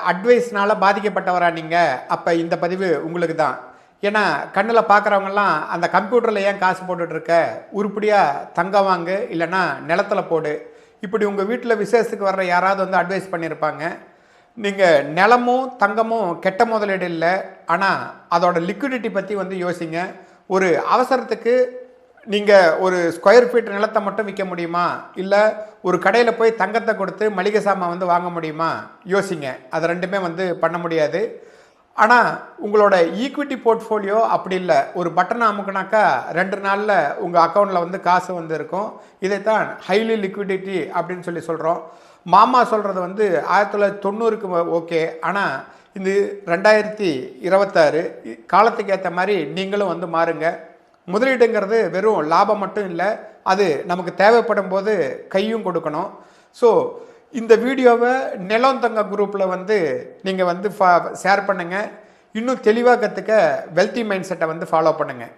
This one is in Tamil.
அட்வைஸ்னால பாதிக்கப்பட்டவரா நீங்கள்? அப்போ இந்த பதிவு உங்களுக்கு தான். ஏன்னா கண்ணில் பார்க்குறவங்கலாம் அந்த கம்ப்யூட்டரில் ஏன் காசு போட்டுட்ருக்க, உருப்படியாக தங்கம் வாங்கு, இல்லைன்னா நிலத்தில் போடு, இப்படி உங்கள் வீட்டில் விசேஷத்துக்கு வர்ற யாராவது வந்து அட்வைஸ் பண்ணியிருப்பாங்க. நீங்கள் நிலமும் தங்கமும் கெட்ட முதலீடு இல்லை, ஆனால் அதோட லிக்விடிட்டி பற்றி வந்து யோசிங்க. ஒரு அவசரத்துக்கு நீங்கள் ஒரு ஸ்கொயர் ஃபீட் நிலத்தை மட்டும் விற்க முடியுமா, இல்லை ஒரு கடையில் போய் தங்கத்தை கொடுத்து மளிகை சாமான் வந்து வாங்க முடியுமா? யோசிங்க. அது ரெண்டுமே வந்து பண்ண முடியாது. ஆனால் உங்களோட ஈக்விட்டி போர்ட்ஃபோலியோ அப்படி இல்லை. ஒரு பட்டனை அமுக்குனாக்கா 2 நாளில் உங்கள் அக்கௌண்ட்டில் வந்து காசு வந்து இருக்கும். இதைத்தான் ஹைலி லிக்விடிட்டி அப்படின்னு சொல்கிறோம். மாமா சொல்கிறது வந்து 1990க்கு ஓகே, ஆனால் இது 2026 காலத்துக்கு ஏற்ற மாதிரி நீங்களும் வந்து மாறுங்க. முதலீடுங்கிறது வெறும் லாபம் மட்டும் இல்லை, அது நமக்கு தேவைப்படும் போது கையும் கொடுக்கணும். ஸோ இந்த வீடியோவை நிலம் தங்க குரூப்பில் வந்து நீங்கள் வந்து ஷேர் பண்ணுங்கள். இன்னும் தெளிவாக கற்றுக்க வெல்த்தி மைண்ட் செட்டை வந்து ஃபாலோ பண்ணுங்கள்.